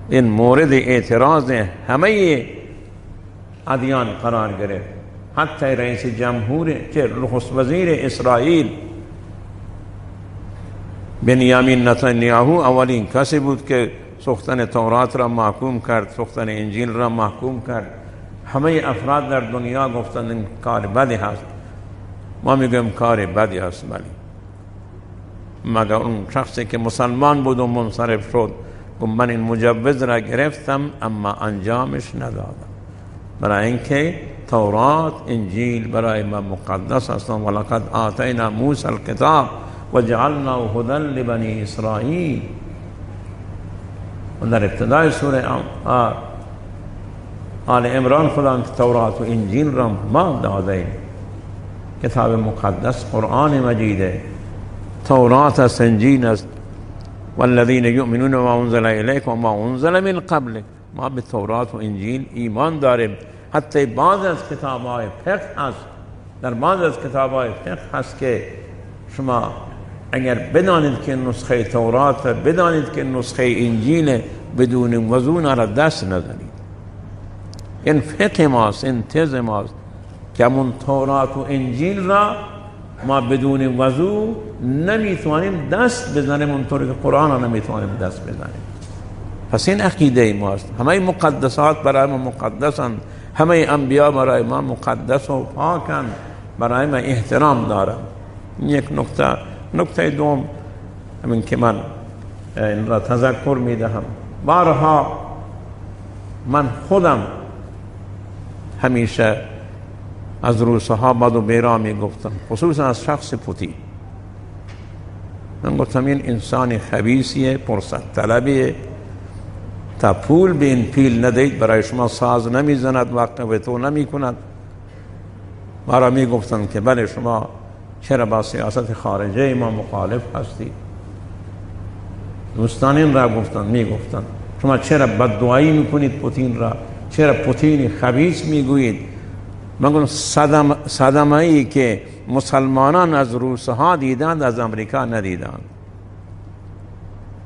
این مورد اعتراض همه ادیان قرار گرفت. حتی رئیس جمهور که نخست وزیر اسرائیل بنیامین نتانیاهو اولین کسی بود که سوختن تورات را محکوم کرد، سوختن انجیل را محکوم کرد. همه افراد در دنیا گفتند این کار بدی هست. ما میگم کار بدی هست، ولی مگر اون شخصی که مسلمان بود و منصرف شد گفت من این مجوز را گرفتم اما انجامش ندادم، برای اینکه تورات انجیل برای ما مقدس هستند. ولقد آتینا موسی الکتاب و جعلنا هدی لبنی اسرائیل. و در ابتدای سوره آل عمران خدا تورات و انجیل را ما دادیم. کتاب مقدس قرآن مجیده، تورات است، انجیل است. والذین یؤمنون ما انزل الیک و ما انزل من قبلک. ما به تورات و انجیل ایمان داریم. حتی بعض از کتاب‌های فقه هست، در بعض از کتاب‌های فقه هست که شما اگر بدانید که نسخه تورات، بدانید که نسخه انجیل، بدون وضو را دست نزنید. این فقه ماست، این تز ماست که همون تورات و انجیل را ما بدون وضو نمیتوانیم دست بزنیم، اونطوری که قرآن را نمیتوانیم دست بزنیم. پس این عقیده ماست. همه مقدسات برای ما مقدسند، همه انبیا برای ما مقدس و پاکند، برای ما احترام دارند. یک نکته دوم همین که من این را تذکر میدهم، بارها من خودم همیشه از روسها بد و بیرا میگفتم، خصوصا از شخص پوتین. من گفتم این انسان خبیثیه، فرصت طلبیه، تا پول به این پیل ندهید برای شما ساز نمیزند، وقت به تو نمی کند. ما را می گفتند که بله شما چرا با سیاست خارجه ما مخالف هستید. دوستان این را گفتند، می گفتند شما چرا بددعایی میکنید پوتین را، چرا پوتین خبیث میگویید. من گفتم صدمه ای که مسلمانان از روسها دیدند از امریکا ندیدند.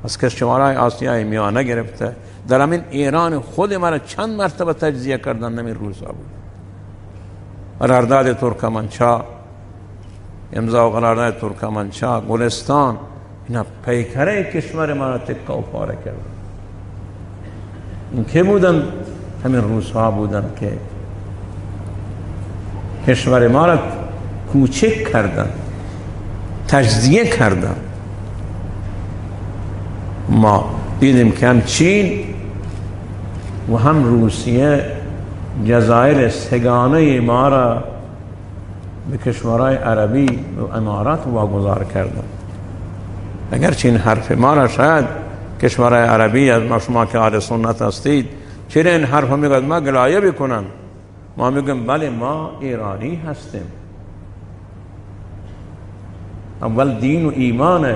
از کشورهای آسیای میانه گرفته، در همین ایران خود مرا چند مرتبه تجزیه کردن، نمی روسا بود. قرارداد ترکمنچا، امضا و قرارداد ترکمنچا، گلستان، اینا پیکره کشور مرا تکه و پاره کردن. این که بودن؟ همین روسها بودن که کشور ما را کوچک کردن، تجزیه کردن. ما دیدیم که هم چین و هم روسیه جزایر سگانه ما را به کشورهای عربی و امارات واگذار کردن. اگرچه این حرف ما را شاید کشورهای عربی از ما، شما که اهل سنت هستید، چرا این حرف میگوید ما گلایه بکنن؟ ما میگم بله ما ایرانی هستیم، اول دین و ایمانه،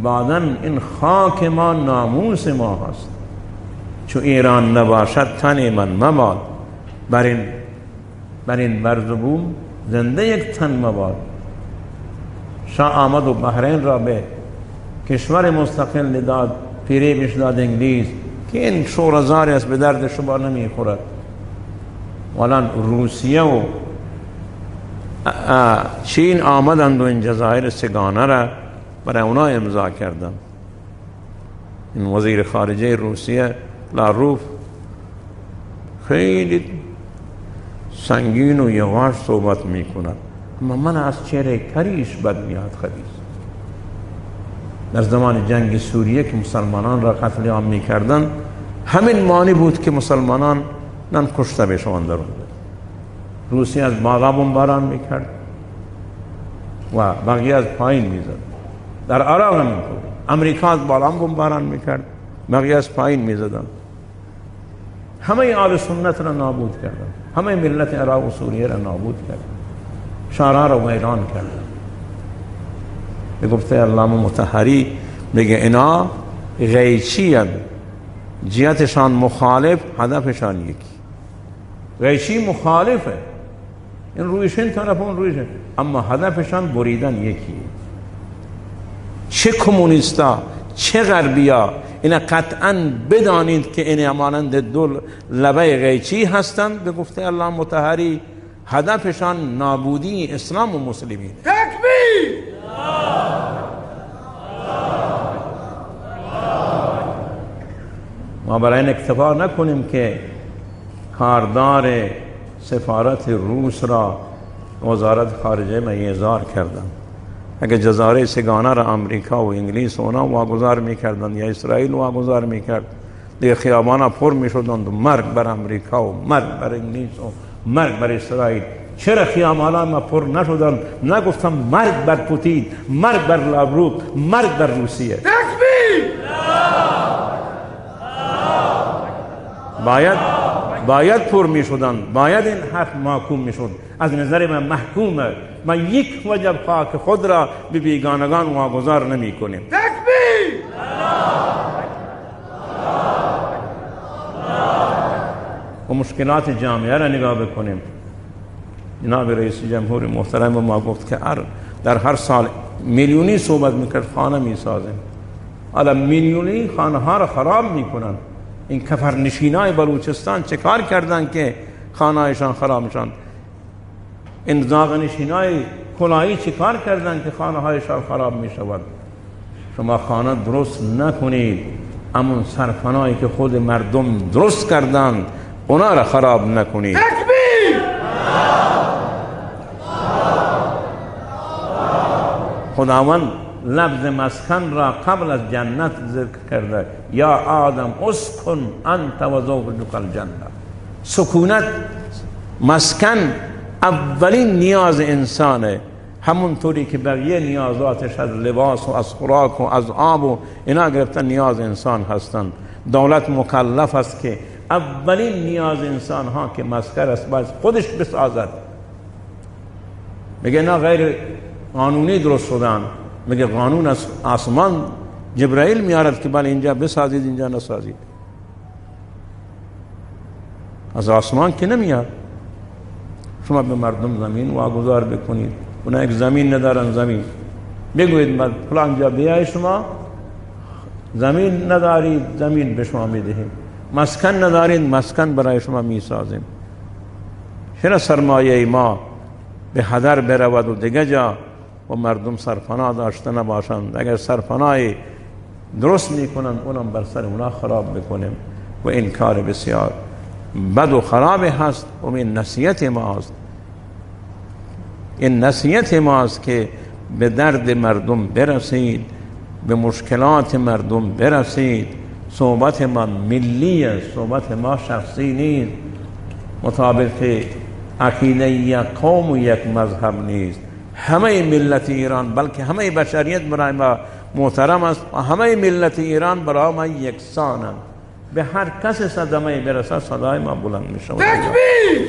بعداً این خاک ما ناموس ما هست. چو ایران نباشد تن من مباد، بر این برز و بوم زنده یک تن مباد. شاه آمد و بحرین را به کشور مستقل داد، فریبش داد انگلیس که این شورزاری است، به درد شما نمی خورد. والان روسیه و چین آمدند و این جزایر سگانه را برای اونا امضا کردن. این وزیر خارجه روسیه لاروف خیلی سنگین و یواش صحبت می کند، اما من از چهره کریش بد میاد. خبیث در زمان جنگ سوریه که مسلمانان را قتل عام می کردن، همین معنی بود که مسلمانان نن کشته بشوند. در روسیه از بالا بمباران می کرد و بقیه از پایین می زد. در عراق همینطور، امریکا از بالا بمباران می کرد، بقیه از پایین می زدن. همه اهل سنت را نابود کردن، همه ملت عراق و سوریه را نابود کردن، شهرها را ویران کردن. به گفته علامه مطهری میگه اینا غیچی هستند، جهتشان مخالف، هدفشان یکی. غیچی مخالفه، این رویش این طرف اون رویش، اما هدفشان بریدن یکی. چه کمونیستا چه غربیا، اینا قطعا بدانید که این همانند دو لبه غیچی هستند. به گفته علامه مطهری هدفشان نابودی اسلام و مسلمین. تکبیر! ما برای این اکتفا نکنیم که کاردار سفارت روس را وزارت خارجه میزار کردن. اگر جزایر سگانه را امریکا و انگلیس و اونا واگذار میکردن یا اسرائیل واگذار میکرد، دیگه خیابانا پر میشدند و مرگ بر امریکا و مرگ بر انگلیس و مرگ بر اسرائیل. چرا خیابانا ما پر نشدن؟ نگفتم مرگ بر پوتین، مرگ بر لاوروف، مرگ بر روسیه. تکبیر! باید پر می شدن، باید این حق محکوم می شد. از نظر من محکومه. من یک وجب خاک خود را به بیگانگان واگذار نمی کنیم. تکبیر. و مشکلات جامعه را نگاه بکنیم. جناب رئیس جمهور محترم ما گفت که در هر سال میلیونی صحبت میکرد خانه میسازیم. حالا میلیونی خانه ها را خراب میکنن. این کفرنشینای بلوچستان چه کار کردن که خانه هایشان خراب میشن؟ این زاغنشینای کلاهی چه کار کردن که خانه هایشان خراب میشود؟ شما خانه درست نکنید، همون سرپناهی که خود مردم درست کردن اونا را خراب نکنید. تکبیر. خداوند لفظ مسکن را قبل از جنت ذکر کرده. یا آدم اسکن انت و زوجک الجنه. سکونت، مسکن اولین نیاز انسانه. همونطوری که بقیه نیازاتش از لباس و از خوراک و از آب و اینا گرفتن نیاز انسان هستند. دولت مکلف است که اولین نیاز انسان ها که مسکن است باید خودش بسازد. میگه نه غیر قانونی درست شدن. میگه قانون از آسمان جبرائیل میارد که بله اینجا بسازید اینجا نسازید. از آسمان که نمیاد. شما به مردم زمین واگذار بکنید. اونا یک زمین ندارن، زمین بگویید من فلان جا بیای، شما زمین ندارید زمین به شما میدهیم، مسکن ندارید مسکن برای شما میسازیم. چرا سرمایه ما به هدر برود و دیگه جا و مردم سرپناه داشته نباشند؟ اگر سرپناه درست میکنند اونم بر سر اونا خراب بکنیم و این کار بسیار بد و خراب هست. و این نصیحت ماست، این نصیحت ماست که به درد مردم برسید، به مشکلات مردم برسید. صحبت ما ملی است، صحبت ما شخصی نیست، مطابق عقیده یک قوم و یک مذهب نیست. همه ملت ایران بلکه همه بشریت برای ما محترم است و همه ملت ایران برای ما یکسانند. به هر کس صدمه برسد صدای ما بلند می شود. تکبیر.